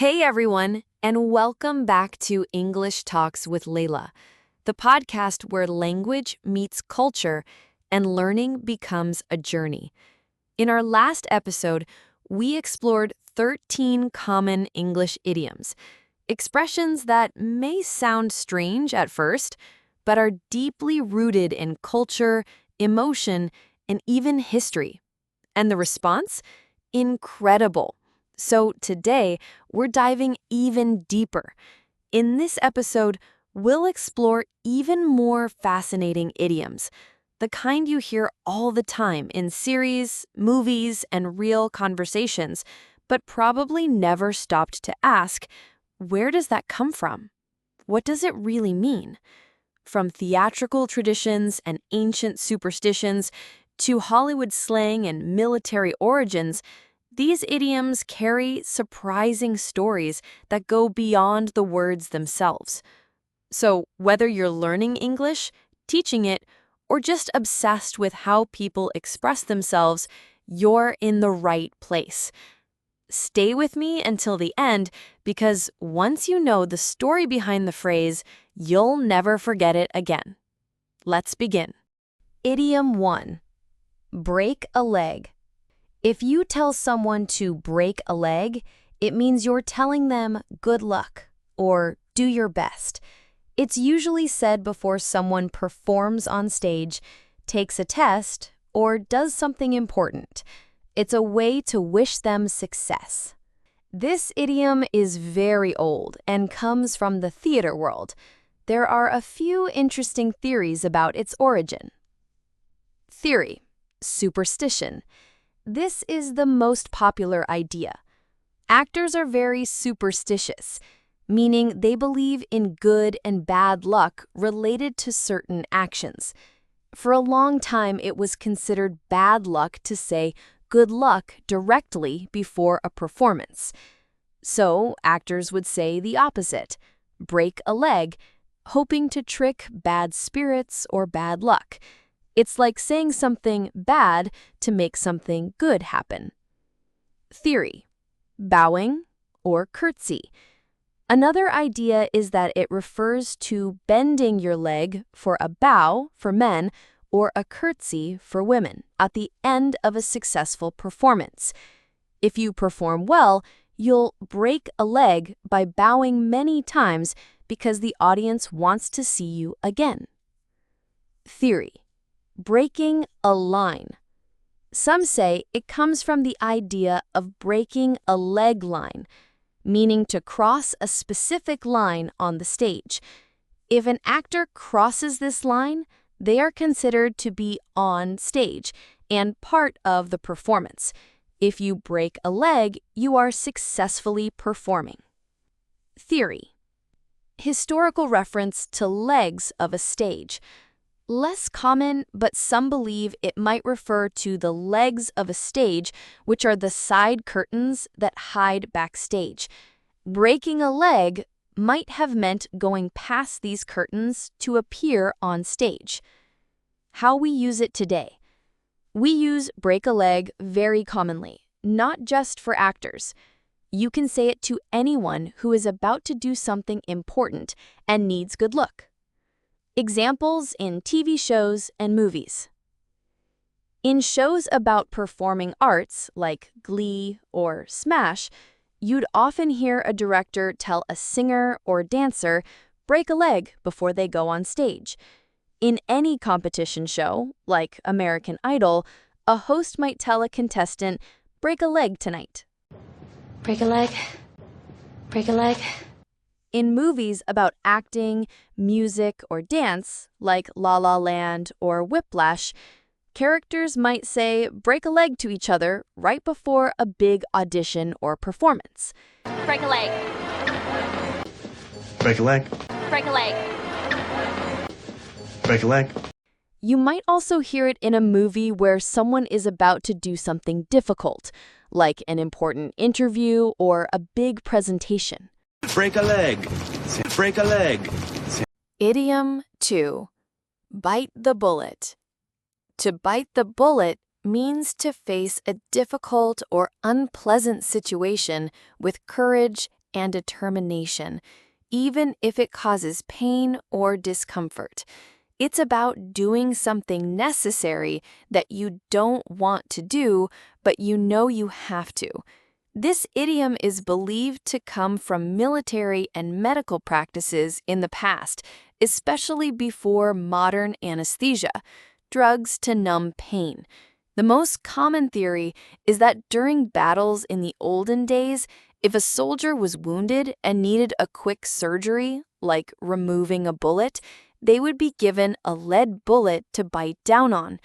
Hey everyone, and welcome back to English Talks with Leyla, the podcast where language meets culture and learning becomes a journey. In our last episode, we explored 13 common English idioms, expressions that may sound strange at first, but are deeply rooted in culture, emotion, and even history. And the response? Incredible. So today, we're diving even deeper. In this episode, we'll explore even more fascinating idioms, the kind you hear all the time in series, movies, and real conversations, but probably never stopped to ask, where does that come from? What does it really mean? From theatrical traditions and ancient superstitions to Hollywood slang and military origins, these idioms carry surprising stories that go beyond the words themselves. So, whether you're learning English, teaching it, or just obsessed with how people express themselves, you're in the right place. Stay with me until the end, because once you know the story behind the phrase, you'll never forget it again. Let's begin. Idiom 1. Break a leg. If you tell someone to break a leg, it means you're telling them good luck or do your best. It's usually said before someone performs on stage, takes a test, or does something important. It's a way to wish them success. This idiom is very old and comes from the theater world. There are a few interesting theories about its origin. Theory: superstition. This is the most popular idea. Actors are very superstitious, meaning they believe in good and bad luck related to certain actions. For a long time, it was considered bad luck to say good luck directly before a performance. So, actors would say the opposite, break a leg, hoping to trick bad spirits or bad luck. It's like saying something bad to make something good happen. Theory: bowing or curtsy. Another idea is that it refers to bending your leg for a bow for men or a curtsy for women at the end of a successful performance. If you perform well, you'll break a leg by bowing many times because the audience wants to see you again. Theory: breaking a line. Some say it comes from the idea of breaking a leg line, meaning to cross a specific line on the stage. If an actor crosses this line, they are considered to be on stage and part of the performance. If you break a leg, you are successfully performing. Theory: historical reference to legs of a stage. Less common, but some believe it might refer to the legs of a stage, which are the side curtains that hide backstage. Breaking a leg might have meant going past these curtains to appear on stage. How we use it today. We use break a leg very commonly, not just for actors. You can say it to anyone who is about to do something important and needs good luck. Examples in TV shows and movies. In shows about performing arts like Glee or Smash, you'd often hear a director tell a singer or dancer, break a leg before they go on stage. In any competition show, like American Idol, a host might tell a contestant, break a leg tonight. Break a leg. Break a leg. In movies about acting, music, or dance, like La La Land or Whiplash, characters might say break a leg to each other right before a big audition or performance. Break a leg. Break a leg. Break a leg. Break a leg. You might also hear it in a movie where someone is about to do something difficult, like an important interview or a big presentation. Break a leg. Break a leg. Idiom 2. Bite the bullet. To bite the bullet means to face a difficult or unpleasant situation with courage and determination, even if it causes pain or discomfort. It's about doing something necessary that you don't want to do, but you know you have to. This idiom is believed to come from military and medical practices in the past, especially before modern anesthesia, drugs to numb pain. The most common theory is that during battles in the olden days, if a soldier was wounded and needed a quick surgery, like removing a bullet, they would be given a lead bullet to bite down on.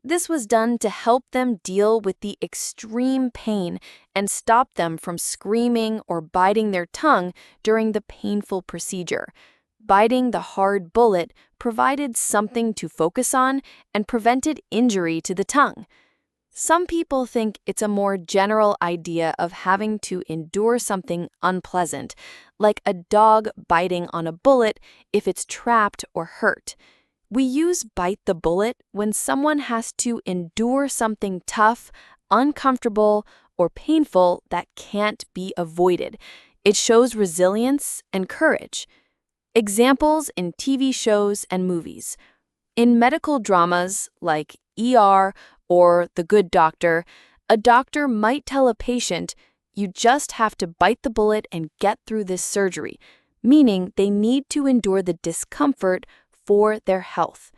This was done to help them deal with the extreme pain and stop them from screaming or biting their tongue during the painful procedure. Biting the hard bullet provided something to focus on and prevented injury to the tongue. Some people think it's a more general idea of having to endure something unpleasant, like a dog biting on a bullet if it's trapped or hurt. We use bite the bullet when someone has to endure something tough, uncomfortable, or painful that can't be avoided. It shows resilience and courage. Examples in TV shows and movies. In medical dramas like ER or The Good Doctor, a doctor might tell a patient, "You just have to bite the bullet and get through this surgery," meaning they need to endure the discomfort for their health.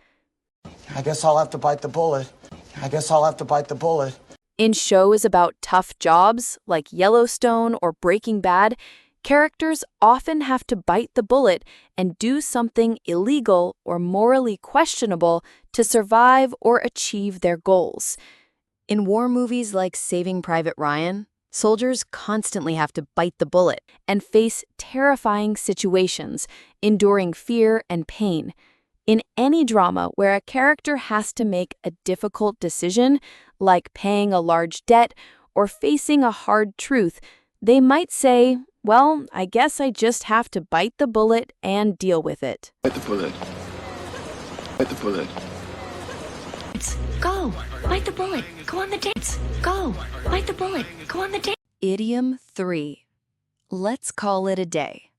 I guess I'll have to bite the bullet. I guess I'll have to bite the bullet. In shows about tough jobs like Yellowstone or Breaking Bad, characters often have to bite the bullet and do something illegal or morally questionable to survive or achieve their goals. In war movies like Saving Private Ryan, soldiers constantly have to bite the bullet and face terrifying situations, enduring fear and pain. In any drama where a character has to make a difficult decision, like paying a large debt or facing a hard truth, they might say, "Well, I guess I just have to bite the bullet and deal with it." Bite the bullet. Bite the bullet. Go. Bite the bullet. Go on the dance. Go. Bite the bullet. Go on the dance. Idiom 3. Let's call it a day.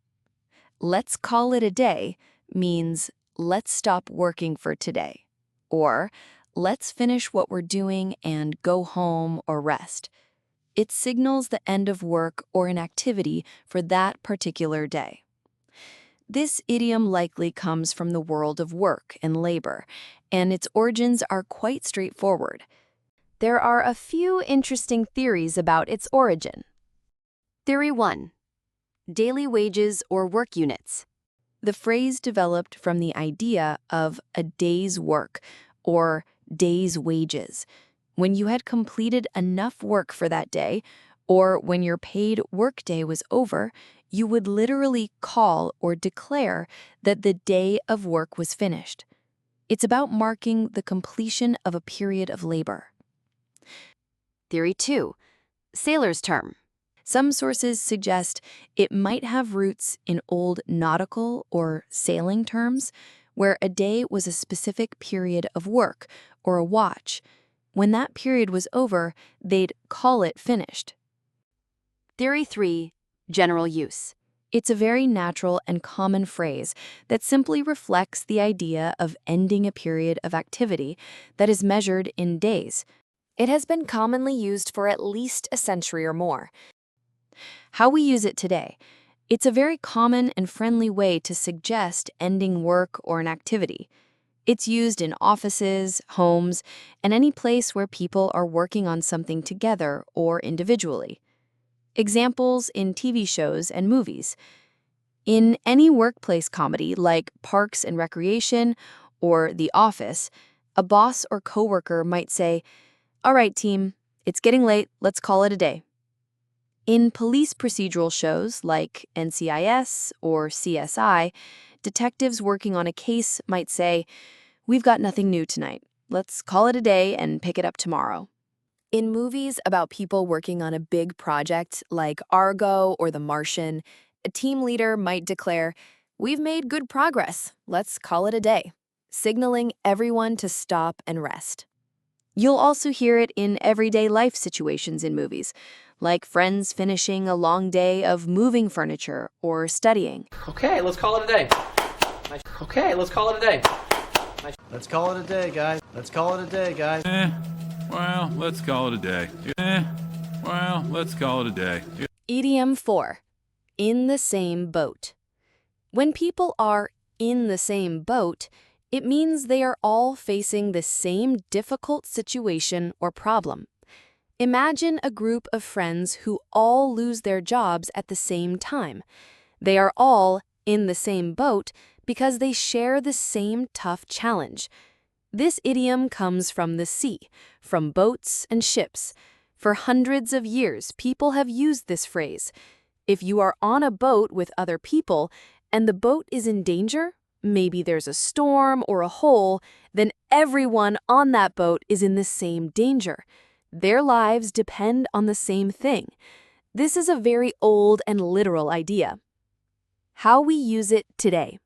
Let's call it a day means let's stop working for today, or let's finish what we're doing and go home or rest. It signals the end of work or an activity for that particular day. This idiom likely comes from the world of work and labor, and its origins are quite straightforward. There are a few interesting theories about its origin. Theory 1. Daily wages or work units. The phrase developed from the idea of a day's work or day's wages. When you had completed enough work for that day, or when your paid workday was over, you would literally call or declare that the day of work was finished. It's about marking the completion of a period of labor. Theory 2. Sailor's term. Some sources suggest it might have roots in old nautical or sailing terms, where a day was a specific period of work or a watch. When that period was over, they'd call it finished. Theory 3. General use. It's a very natural and common phrase that simply reflects the idea of ending a period of activity that is measured in days. It has been commonly used for at least a century or more. How we use it today. It's a very common and friendly way to suggest ending work or an activity. It's used in offices, homes, and any place where people are working on something together or individually. Examples in TV shows and movies. In any workplace comedy like Parks and Recreation or The Office, a boss or coworker might say, "All right, team, it's getting late, let's call it a day." In police procedural shows like NCIS or CSI, detectives working on a case might say, "We've got nothing new tonight. Let's call it a day and pick it up tomorrow." In movies about people working on a big project like Argo or The Martian, a team leader might declare, "We've made good progress. Let's call it a day," signaling everyone to stop and rest. You'll also hear it in everyday life situations in movies, like friends finishing a long day of moving furniture or studying. Okay, let's call it a day. Okay, let's call it a day. Let's call it a day, guys. Let's call it a day, guys. Well, let's call it a day. Well, let's call it a day. Idiom 4. In the same boat. When people are in the same boat, it means they are all facing the same difficult situation or problem. Imagine a group of friends who all lose their jobs at the same time. They are all in the same boat because they share the same tough challenge. This idiom comes from the sea, from boats and ships. For hundreds of years, people have used this phrase. If you are on a boat with other people and the boat is in danger, maybe there's a storm or a hole, then everyone on that boat is in the same danger. Their lives depend on the same thing. This is a very old and literal idea. How we use it today.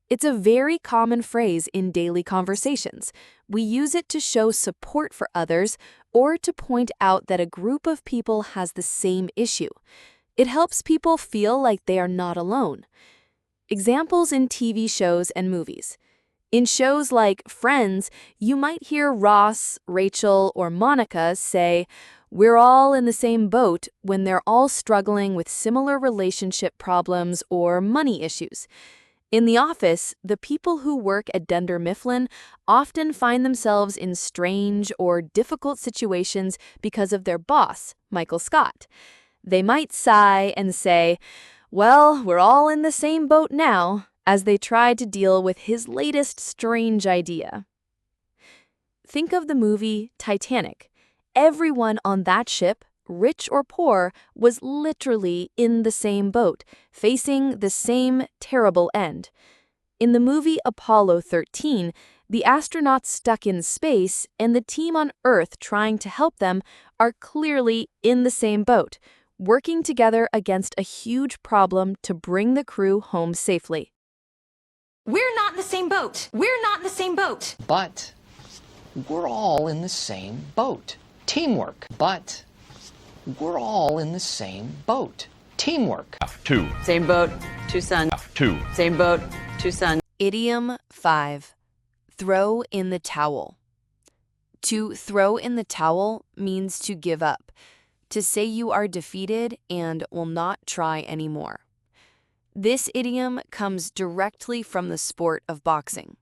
It's a very common phrase in daily conversations. We use it to show support for others or to point out that a group of people has the same issue. It helps people feel like they are not alone. Examples in TV shows and movies. In shows like Friends, you might hear Ross, Rachel, or Monica say, "We're all in the same boat," when they're all struggling with similar relationship problems or money issues. In The Office, the people who work at Dunder Mifflin often find themselves in strange or difficult situations because of their boss, Michael Scott. They might sigh and say, "Well, we're all in the same boat now," as they try to deal with his latest strange idea. Think of the movie Titanic. Everyone on that ship, rich or poor, was literally in the same boat, facing the same terrible end. In the movie Apollo 13, the astronauts stuck in space and the team on Earth trying to help them are clearly in the same boat, working together against a huge problem to bring the crew home safely. We're not in the same boat. We're not in the same boat. But we're all in the same boat. Teamwork. But we're all in the same boat. Teamwork. Two. Same boat, two sons. Two. Same boat, two sons. Idiom 5. Throw in the towel. To throw in the towel means to give up, to say you are defeated and will not try anymore. This idiom comes directly from the sport of boxing.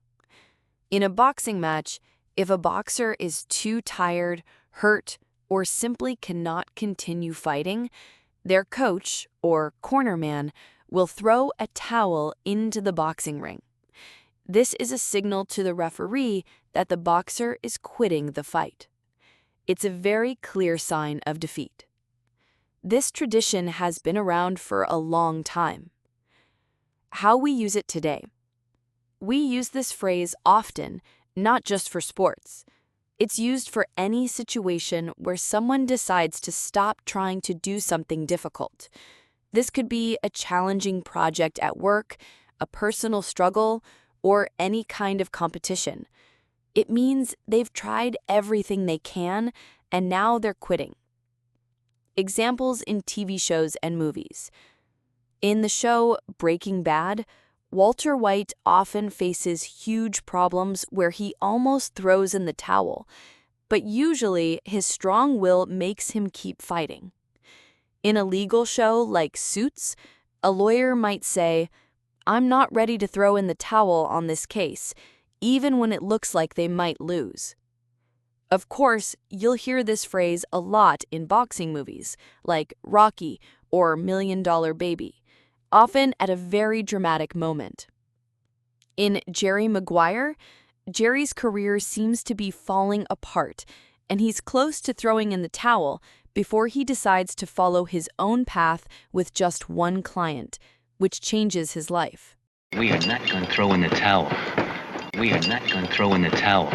In a boxing match, if a boxer is too tired, hurt, or simply cannot continue fighting, their coach, or cornerman, will throw a towel into the boxing ring. This is a signal to the referee that the boxer is quitting the fight. It's a very clear sign of defeat. This tradition has been around for a long time. How we use it today. We use this phrase often, not just for sports. It's used for any situation where someone decides to stop trying to do something difficult. This could be a challenging project at work, a personal struggle, or any kind of competition. It means they've tried everything they can, and now they're quitting. Examples in TV shows and movies. In the show Breaking Bad, Walter White often faces huge problems where he almost throws in the towel, but usually his strong will makes him keep fighting. In a legal show like Suits, a lawyer might say, "I'm not ready to throw in the towel on this case," even when it looks like they might lose. Of course, you'll hear this phrase a lot in boxing movies, like Rocky or $1 Million Baby, often at a very dramatic moment. In Jerry Maguire, Jerry's career seems to be falling apart, and he's close to throwing in the towel before he decides to follow his own path with just one client, which changes his life. We are not going to throw in the towel. We are not going to throw in the towel.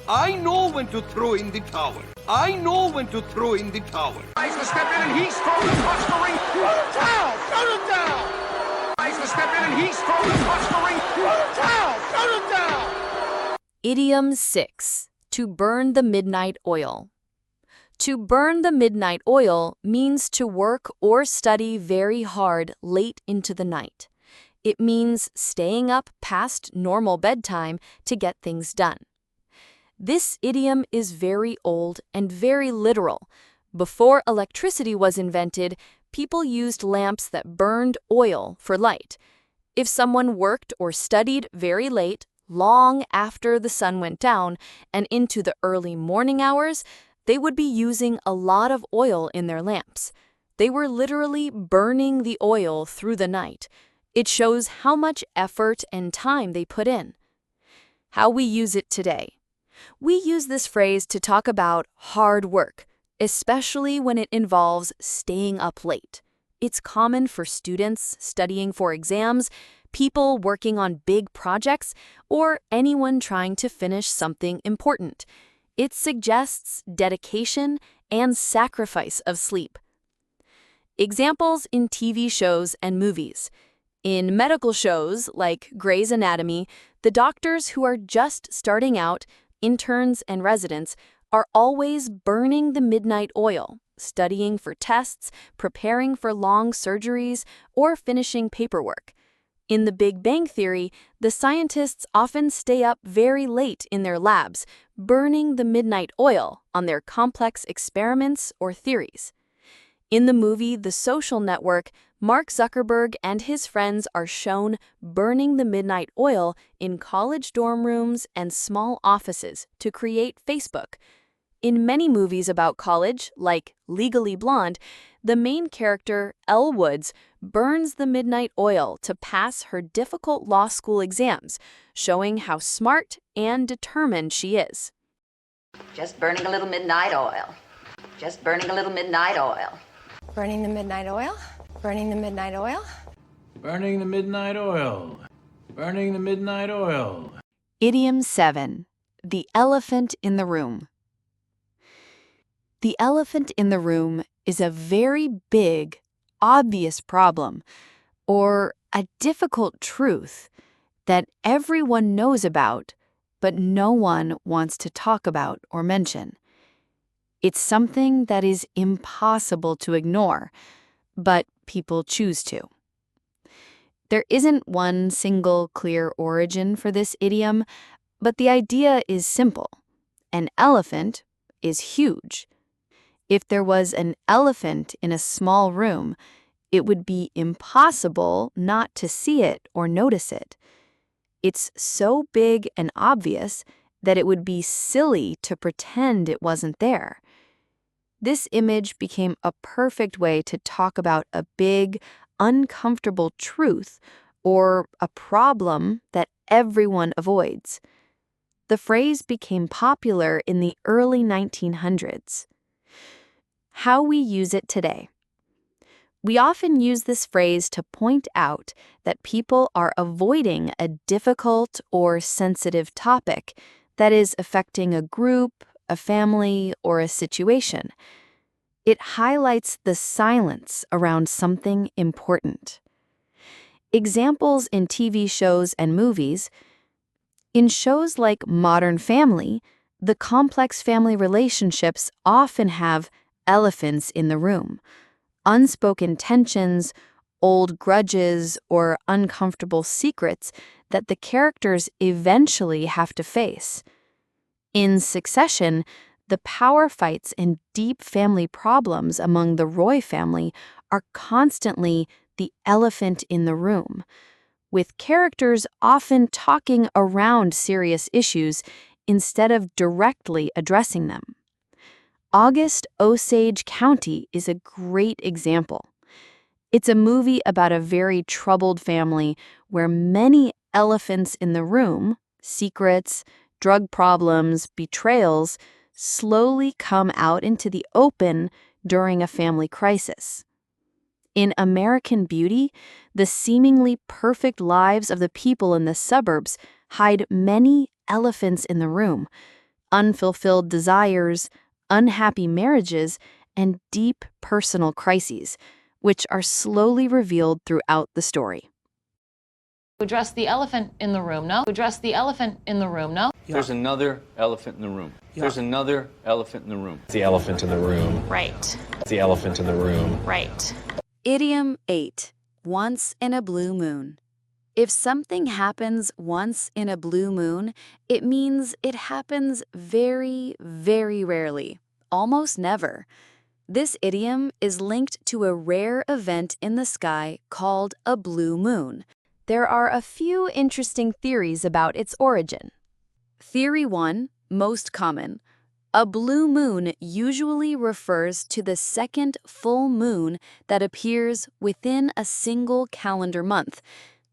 I know when to throw in the towel. I know when to throw in the towel. Ice to step in and he's throwing across the ring. Throw the towel! Throw the towel! Ice to step in and he's throwing across the ring. Throw the towel! Throw the towel! Idiom 6. To burn the midnight oil. To burn the midnight oil means to work or study very hard late into the night. It means staying up past normal bedtime to get things done. This idiom is very old and very literal. Before electricity was invented, people used lamps that burned oil for light. If someone worked or studied very late, long after the sun went down and into the early morning hours, they would be using a lot of oil in their lamps. They were literally burning the oil through the night. It shows how much effort and time they put in. How we use it today. We use this phrase to talk about hard work, especially when it involves staying up late. It's common for students studying for exams, people working on big projects, or anyone trying to finish something important. It suggests dedication and sacrifice of sleep. Examples in TV shows and movies. In medical shows like Grey's Anatomy, the doctors who are just starting out, interns and residents, are always burning the midnight oil, studying for tests, preparing for long surgeries, or finishing paperwork. In The Big Bang Theory, the scientists often stay up very late in their labs, burning the midnight oil on their complex experiments or theories. In the movie The Social Network, Mark Zuckerberg and his friends are shown burning the midnight oil in college dorm rooms and small offices to create Facebook. In many movies about college, like Legally Blonde, the main character, Elle Woods, burns the midnight oil to pass her difficult law school exams, showing how smart and determined she is. Just burning a little midnight oil. Just burning a little midnight oil. Burning the midnight oil? Burning the midnight oil? Burning the midnight oil. Burning the midnight oil. Idiom 7. The elephant in the room. The elephant in the room is a very big, obvious problem, or a difficult truth that everyone knows about, but no one wants to talk about or mention. It's something that is impossible to ignore, but people choose to. There isn't one single clear origin for this idiom, but the idea is simple. An elephant is huge. If there was an elephant in a small room, it would be impossible not to see it or notice it. It's so big and obvious that it would be silly to pretend it wasn't there. This image became a perfect way to talk about a big, uncomfortable truth or a problem that everyone avoids. The phrase became popular in the early 1900s. How we use it today. We often use this phrase to point out that people are avoiding a difficult or sensitive topic that is affecting a group, a family, or a situation. It highlights the silence around something important. Examples in TV shows and movies. In shows like Modern Family, the complex family relationships often have elephants in the room, unspoken tensions, old grudges, or uncomfortable secrets that the characters eventually have to face. In Succession, the power fights and deep family problems among the Roy family are constantly the elephant in the room, with characters often talking around serious issues instead of directly addressing them. August Osage County is a great example. It's a movie about a very troubled family where many elephants in the room, secrets, drug problems, betrayals, slowly come out into the open during a family crisis. In American Beauty, the seemingly perfect lives of the people in the suburbs hide many elephants in the room, unfulfilled desires, unhappy marriages, and deep personal crises, which are slowly revealed throughout the story. Address the elephant in the room, no? Address the elephant in the room, no? There's another elephant in the room. There's another elephant in the room. The elephant in the room. Right. The elephant in the room. Right. Idiom 8. Once in a blue moon. If something happens once in a blue moon, it means it happens very, very rarely, almost never. This idiom is linked to a rare event in the sky called a blue moon. There are a few interesting theories about its origin. Theory 1, most common. A blue moon usually refers to the second full moon that appears within a single calendar month.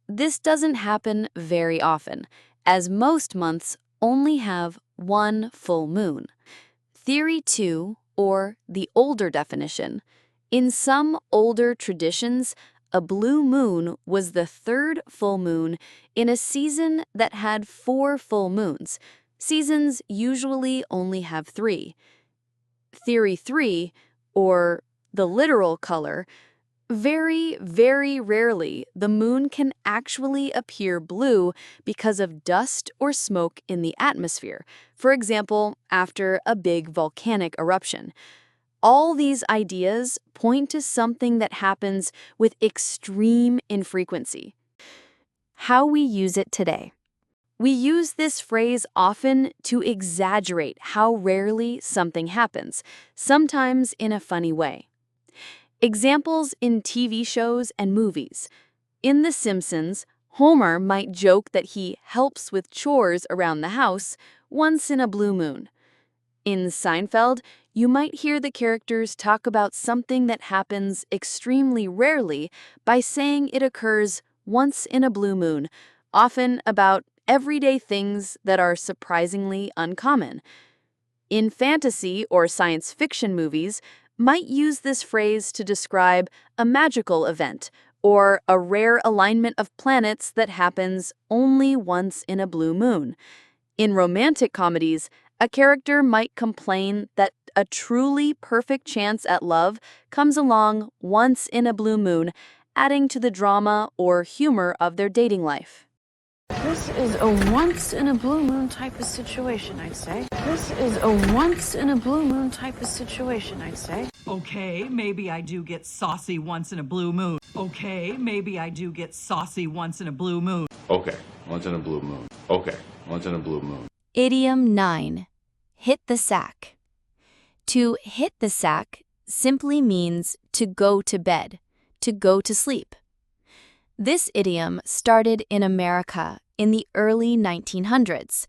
This doesn't happen very often, as most months only have one full moon. Theory 2, or the older definition. In some older traditions, a blue moon was the third full moon in a season that had 4 full moons. Seasons usually only have 3. Theory 3, or the literal color. Very, very rarely, the moon can actually appear blue because of dust or smoke in the atmosphere, for example, after a big volcanic eruption. All these ideas point to something that happens with extreme infrequency. How we use it today. We use this phrase often to exaggerate how rarely something happens, sometimes in a funny way. Examples in TV shows and movies. In The Simpsons, Homer might joke that he helps with chores around the house once in a blue moon. In Seinfeld, you might hear the characters talk about something that happens extremely rarely by saying it occurs once in a blue moon, often about everyday things that are surprisingly uncommon. In fantasy or science fiction movies, might use this phrase to describe a magical event or a rare alignment of planets that happens only once in a blue moon. In romantic comedies, a character might complain that a truly perfect chance at love comes along once in a blue moon, adding to the drama or humor of their dating life. This is a once-in-a-blue-moon type of situation, I'd say. This is a once-in-a-blue-moon type of situation, I'd say. Okay, maybe I do get saucy once in a blue moon. Okay, maybe I do get saucy once in a blue moon. Okay, once in a blue moon. Okay, once in a blue moon. Idiom 9. Hit the sack. To hit the sack simply means to go to bed, to go to sleep. This idiom started in America in the early 1900s.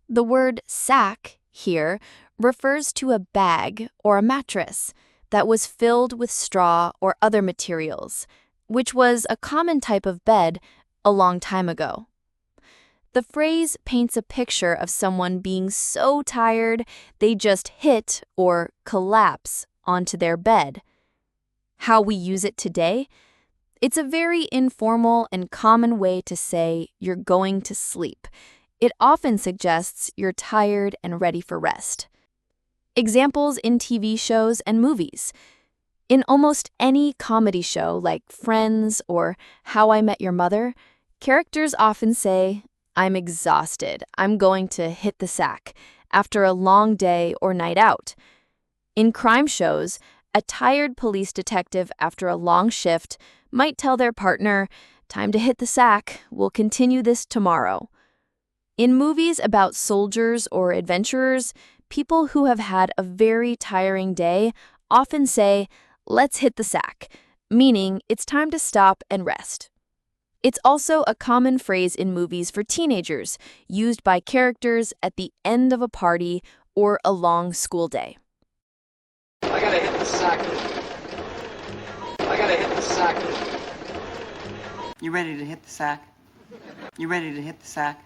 The word sack here refers to a bag or a mattress that was filled with straw or other materials, which was a common type of bed a long time ago. The phrase paints a picture of someone being so tired they just hit or collapse onto their bed. How we use it today? It's a very informal and common way to say you're going to sleep. It often suggests you're tired and ready for rest. Examples in TV shows and movies. In almost any comedy show like Friends or How I Met Your Mother, characters often say, "I'm exhausted. I'm going to hit the sack," after a long day or night out. In crime shows, a tired police detective after a long shift might tell their partner, "Time to hit the sack. We'll continue this tomorrow." In movies about soldiers or adventurers, people who have had a very tiring day often say, "Let's hit the sack," meaning it's time to stop and rest. It's also a common phrase in movies for teenagers, used by characters at the end of a party or a long school day. I gotta hit the sack. I gotta hit the sack. You ready to hit the sack? You ready to hit the sack?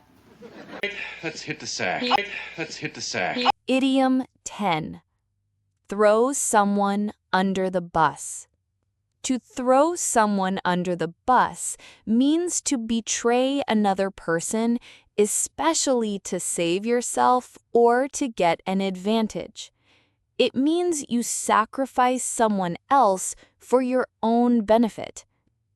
Let's hit the sack. Let's hit the sack. Idiom 10. Throw someone under the bus. To throw someone under the bus means to betray another person, especially to save yourself or to get an advantage. It means you sacrifice someone else for your own benefit.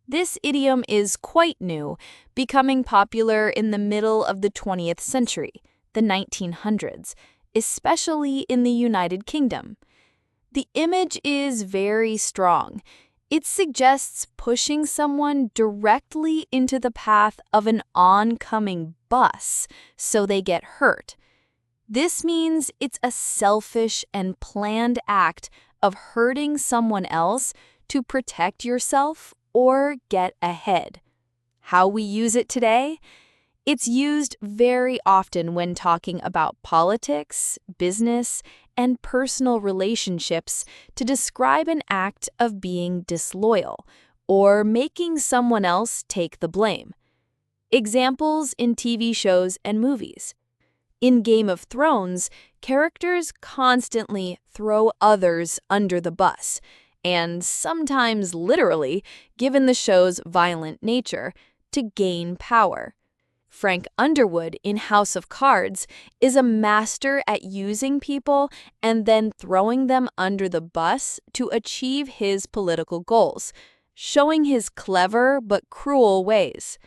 This idiom is quite new, becoming popular in the middle of the 20th century, the 1900s, especially in the United Kingdom. The image is very strong. It suggests pushing someone directly into the path of an oncoming bus so they get hurt. This means it's a selfish and planned act of hurting someone else to protect yourself or get ahead. How we use it today? It's used very often when talking about politics, business, and personal relationships to describe an act of being disloyal or making someone else take the blame. Examples in TV shows and movies. In Game of Thrones, characters constantly throw others under the bus, and sometimes literally, given the show's violent nature, to gain power. Frank Underwood in House of Cards is a master at using people and then throwing them under the bus to achieve his political goals, showing his clever but cruel ways.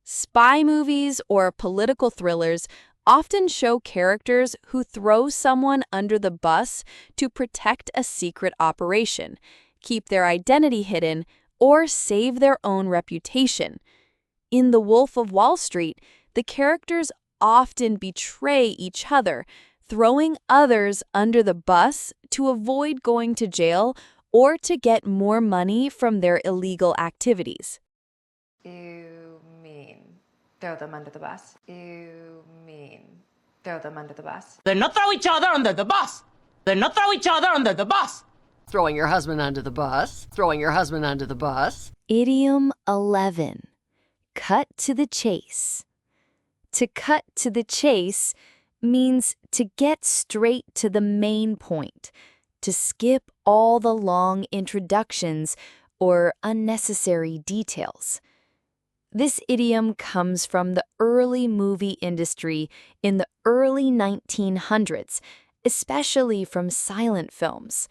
Spy movies or political thrillers often show characters who throw someone under the bus to protect a secret operation, keep their identity hidden, or save their own reputation. In The Wolf of Wall Street, the characters often betray each other, throwing others under the bus to avoid going to jail or to get more money from their illegal activities. You mean throw them under the bus? You mean throw them under the bus? Then not throw each other under the bus. Then not throw each other under the bus. Throwing your husband under the bus. Throwing your husband under the bus. Idiom 11. Cut to the chase. To cut to the chase means to get straight to the main point, to skip all the long introductions or unnecessary details. This idiom comes from the early movie industry in the early 1900s, especially from silent films.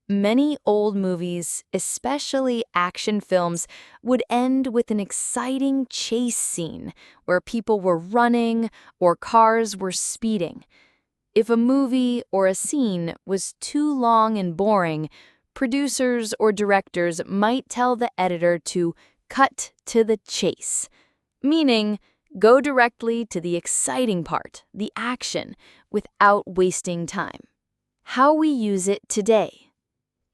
Many old movies, especially action films, would end with an exciting chase scene where people were running or cars were speeding. If a movie or a scene was too long and boring, producers or directors might tell the editor to cut to the chase, meaning go directly to the exciting part, the action, without wasting time. How we use it today.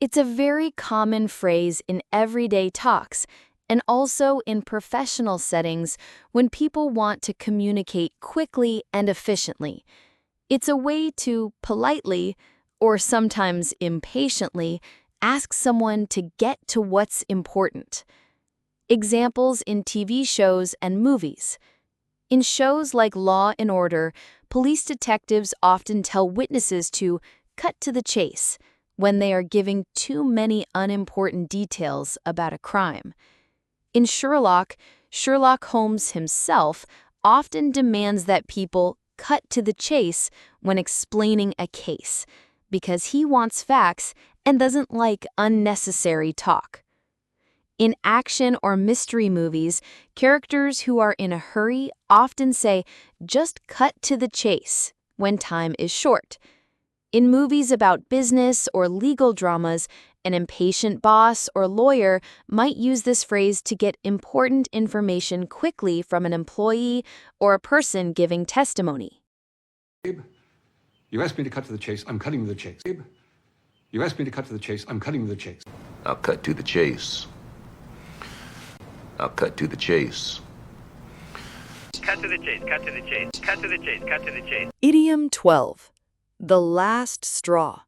It's a very common phrase in everyday talks and also in professional settings when people want to communicate quickly and efficiently. It's a way to politely, or sometimes impatiently, ask someone to get to what's important. Examples in TV shows and movies. In shows like Law and Order, police detectives often tell witnesses to cut to the chase when they are giving too many unimportant details about a crime. In Sherlock, Sherlock Holmes himself often demands that people cut to the chase when explaining a case, because he wants facts and doesn't like unnecessary talk. In action or mystery movies, characters who are in a hurry often say, "Just cut to the chase," when time is short. In movies about business or legal dramas, an impatient boss or lawyer might use this phrase to get important information quickly from an employee or a person giving testimony. Babe, you asked me to cut to the chase. I'm cutting to the chase. Babe, you asked me to cut to the chase. I'm cutting to the chase. I'll cut to the chase. I'll cut to the chase. Cut to the chase, cut to the chase, cut to the chase, cut to the chase. Idiom 12. The last straw.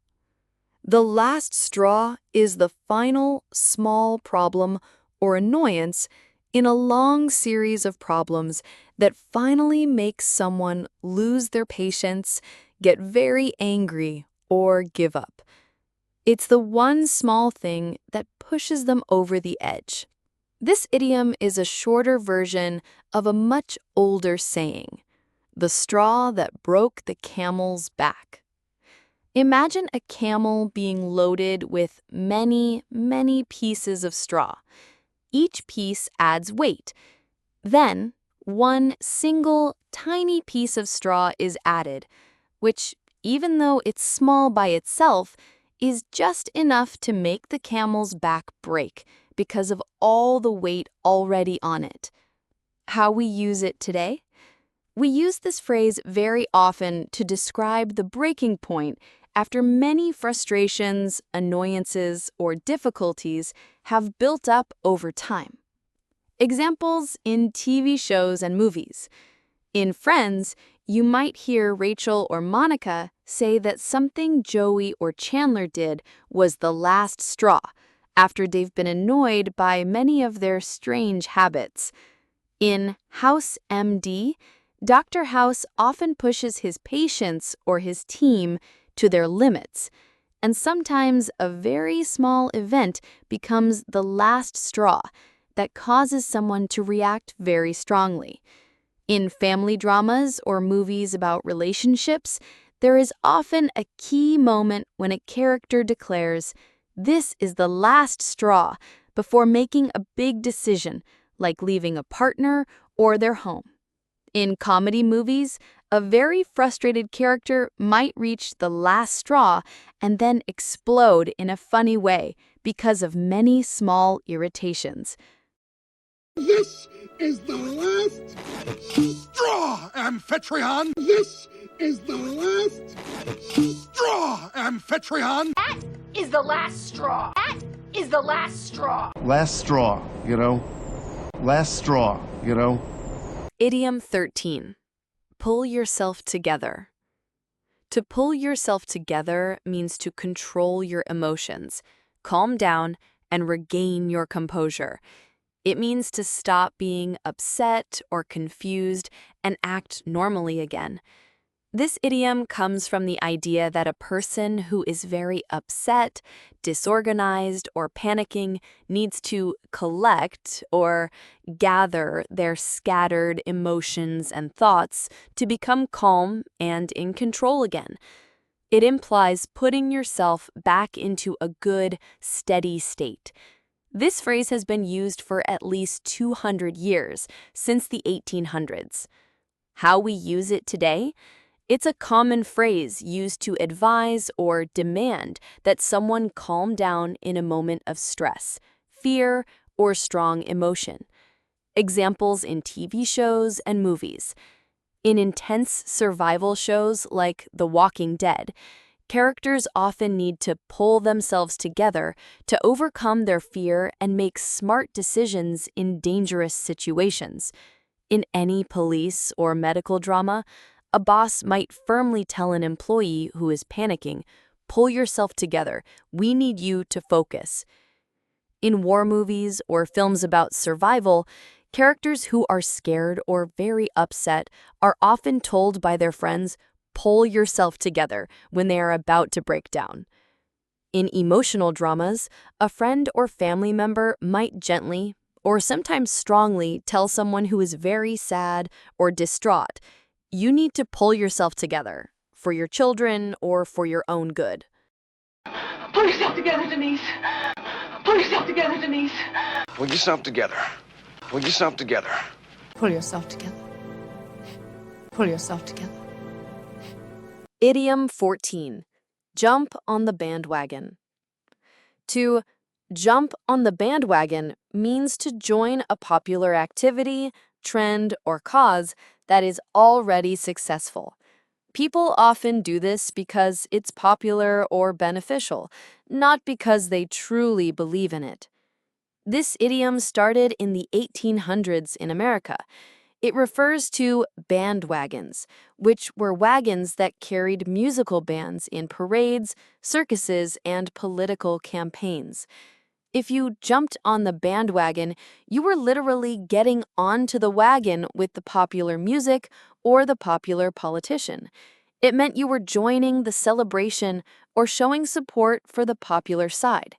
The last straw is the final small problem or annoyance in a long series of problems that finally makes someone lose their patience, get very angry, or give up. It's the one small thing that pushes them over the edge. This idiom is a shorter version of a much older saying, the straw that broke the camel's back. Imagine a camel being loaded with many, many pieces of straw. Each piece adds weight. Then, one single tiny piece of straw is added, which, even though it's small by itself, is just enough to make the camel's back break because of all the weight already on it. How we use it today? We use this phrase very often to describe the breaking point after many frustrations, annoyances, or difficulties have built up over time. Examples in TV shows and movies. In Friends, you might hear Rachel or Monica say that something Joey or Chandler did was the last straw after they've been annoyed by many of their strange habits. In House MD, Dr. House often pushes his patients or his team to their limits, and sometimes a very small event becomes the last straw that causes someone to react very strongly. In family dramas or movies about relationships, there is often a key moment when a character declares, "This is the last straw," before making a big decision, like leaving a partner or their home. In comedy movies, a very frustrated character might reach the last straw and then explode in a funny way because of many small irritations. This is the last straw, Amphitryon! This is the last straw, Amphitryon! That is the last straw. That is the last straw. Last straw, you know? Last straw, you know? Idiom 13. Pull yourself together. To pull yourself together means to control your emotions, calm down, and regain your composure. It means to stop being upset or confused and act normally again. This idiom comes from the idea that a person who is very upset, disorganized, or panicking needs to collect or gather their scattered emotions and thoughts to become calm and in control again. It implies putting yourself back into a good, steady state. This phrase has been used for at least 200 years, since the 1800s. How we use it today? It's a common phrase used to advise or demand that someone calm down in a moment of stress, fear, or strong emotion. Examples in TV shows and movies. In intense survival shows like The Walking Dead, characters often need to pull themselves together to overcome their fear and make smart decisions in dangerous situations. In any police or medical drama, a boss might firmly tell an employee who is panicking, "Pull yourself together. We need you to focus." In war movies or films about survival, characters who are scared or very upset are often told by their friends, "Pull yourself together," when they are about to break down. In emotional dramas, a friend or family member might gently, or sometimes strongly, tell someone who is very sad or distraught, "You need to pull yourself together, for your children or for your own good." Pull yourself together, Denise. Pull yourself together, Denise. Pull yourself together. Pull yourself together. Pull yourself together. Pull yourself together. Idiom 14. Jump on the bandwagon. To jump on the bandwagon means to join a popular activity, trend, or cause that is already successful. People often do this because it's popular or beneficial, not because they truly believe in it. This idiom started in the 1800s in America. It refers to bandwagons, which were wagons that carried musical bands in parades, circuses, and political campaigns. If you jumped on the bandwagon, you were literally getting onto the wagon with the popular music or the popular politician. It meant you were joining the celebration or showing support for the popular side.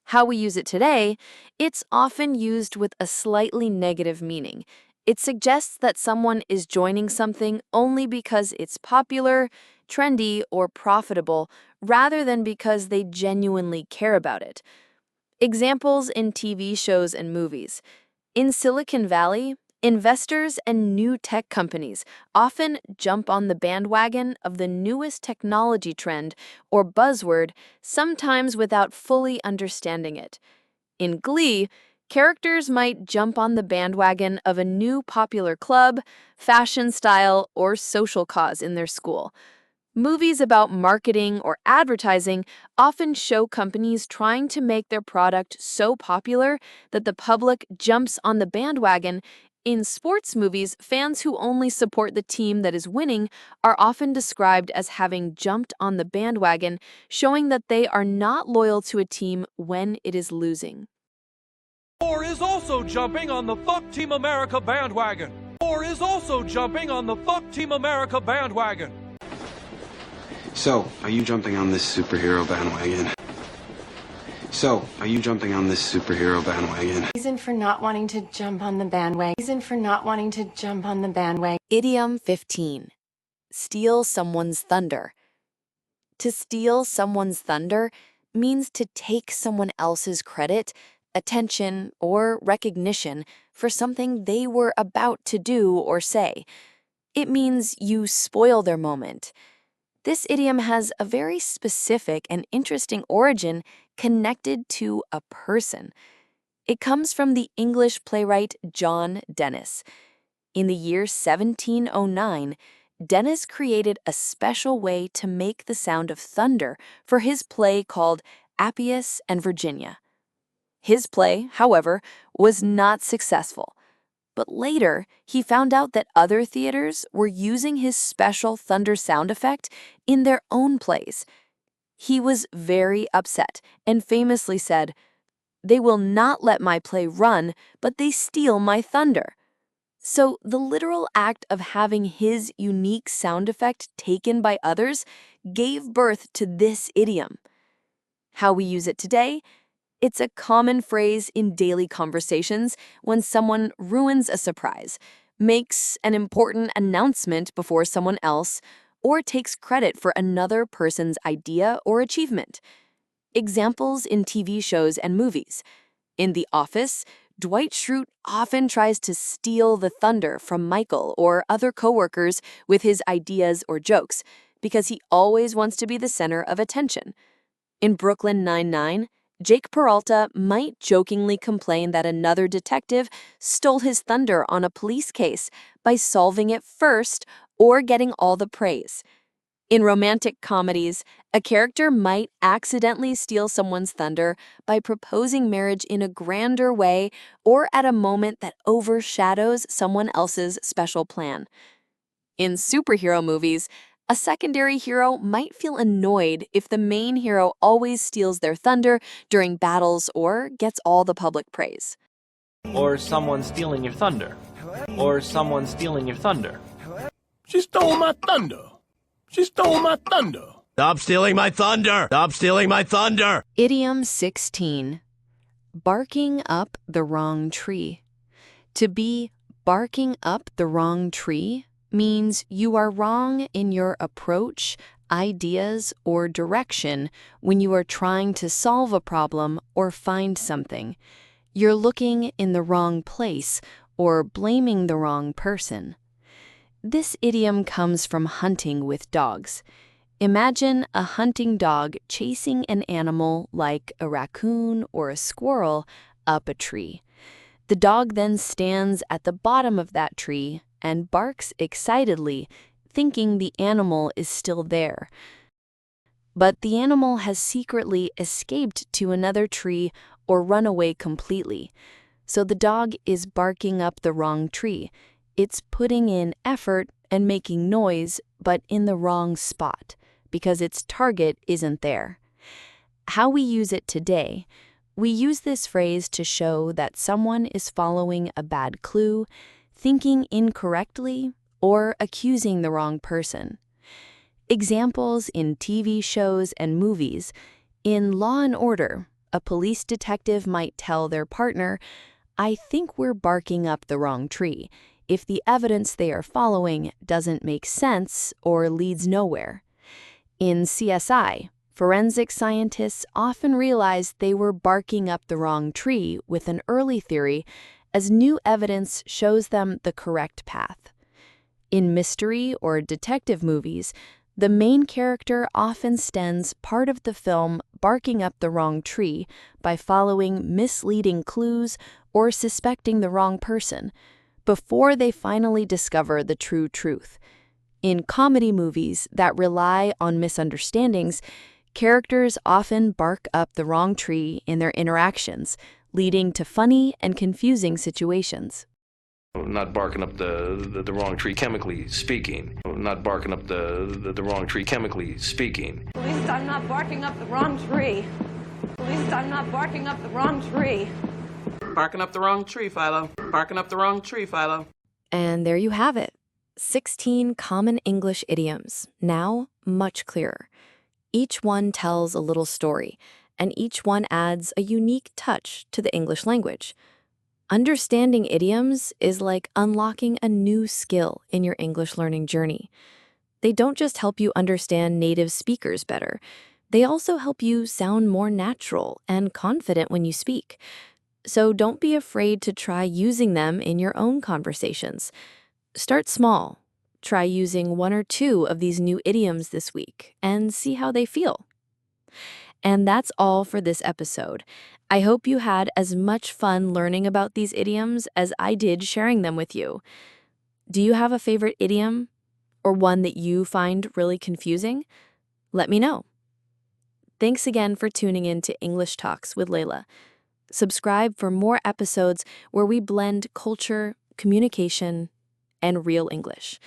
How we use it today, it's often used with a slightly negative meaning. It suggests that someone is joining something only because it's popular, trendy, or profitable, rather than because they genuinely care about it. Examples in TV shows and movies. In Silicon Valley, investors and new tech companies often jump on the bandwagon of the newest technology trend or buzzword, sometimes without fully understanding it. In Glee, characters might jump on the bandwagon of a new popular club, fashion style, or social cause in their school. Movies about marketing or advertising often show companies trying to make their product so popular that the public jumps on the bandwagon. In sports movies, fans who only support the team that is winning are often described as having jumped on the bandwagon, showing that they are not loyal to a team when it is losing. Or is also jumping on the Fuck Team America bandwagon. Or is also jumping on the Fuck Team America bandwagon. So, are you jumping on this superhero bandwagon? So, are you jumping on this superhero bandwagon? Reason for not wanting to jump on the bandwagon. Reason for not wanting to jump on the bandwagon. Idiom 15. Steal someone's thunder. To steal someone's thunder means to take someone else's credit, attention, or recognition for something they were about to do or say. It means you spoil their moment. This idiom has a very specific and interesting origin connected to a person. It comes from the English playwright John Dennis. In the year 1709, Dennis created a special way to make the sound of thunder for his play called Appius and Virginia. His play, however, was not successful. But later, he found out that other theaters were using his special thunder sound effect in their own plays. He was very upset and famously said, "They will not let my play run, but they steal my thunder." So the literal act of having his unique sound effect taken by others gave birth to this idiom. How we use it today? It's a common phrase in daily conversations when someone ruins a surprise, makes an important announcement before someone else, or takes credit for another person's idea or achievement. Examples in TV shows and movies. In The Office, Dwight Schrute often tries to steal the thunder from Michael or other coworkers with his ideas or jokes because he always wants to be the center of attention. In Brooklyn Nine-Nine, Jake Peralta might jokingly complain that another detective stole his thunder on a police case by solving it first or getting all the praise. In romantic comedies, a character might accidentally steal someone's thunder by proposing marriage in a grander way or at a moment that overshadows someone else's special plan. In superhero movies, a secondary hero might feel annoyed if the main hero always steals their thunder during battles or gets all the public praise. Or someone stealing your thunder. Or someone stealing your thunder. She stole my thunder. She stole my thunder. Stop stealing my thunder! Stop stealing my thunder! Idiom 16. Barking up the wrong tree. To be barking up the wrong tree means you are wrong in your approach, ideas, or direction when you are trying to solve a problem or find something. You're looking in the wrong place or blaming the wrong person. This idiom comes from hunting with dogs. Imagine a hunting dog chasing an animal like a raccoon or a squirrel up a tree. The dog then stands at the bottom of that tree and barks excitedly, thinking the animal is still there. But the animal has secretly escaped to another tree or run away completely. So the dog is barking up the wrong tree. It's putting in effort and making noise, but in the wrong spot, because its target isn't there. How we use it today: we use this phrase to show that someone is following a bad clue, thinking incorrectly, or accusing the wrong person. Examples in TV shows and movies. In Law and Order, a police detective might tell their partner, "I think we're barking up the wrong tree," if the evidence they are following doesn't make sense or leads nowhere. In CSI, Forensic scientists often realized they were barking up the wrong tree with an early theory, as new evidence shows them the correct path. In mystery or detective movies, the main character often spends part of the film barking up the wrong tree by following misleading clues or suspecting the wrong person before they finally discover the true truth. In comedy movies that rely on misunderstandings, characters often bark up the wrong tree in their interactions, leading to funny and confusing situations. Not barking up the wrong tree, chemically speaking. Not barking up the wrong tree, chemically speaking. At least I'm not barking up the wrong tree. At least I'm not barking up the wrong tree. Barking up the wrong tree, Philo. Barking up the wrong tree, Philo. And there you have it. 16 common English idioms, now much clearer. Each one tells a little story, and each one adds a unique touch to the English language. Understanding idioms is like unlocking a new skill in your English learning journey. They don't just help you understand native speakers better, they also help you sound more natural and confident when you speak. So don't be afraid to try using them in your own conversations. Start small. Try using 1 or 2 of these new idioms this week and see how they feel. And that's all for this episode. I hope you had as much fun learning about these idioms as I did sharing them with you. Do you have a favorite idiom or one that you find really confusing? Let me know. Thanks again for tuning in to English Talks with Leyla. Subscribe for more episodes where we blend culture, communication, and real English.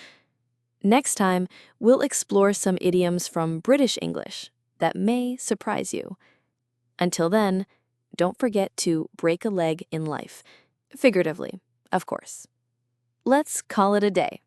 Next time, we'll explore some idioms from British English that may surprise you. Until then, don't forget to break a leg in life. Figuratively, of course. Let's call it a day.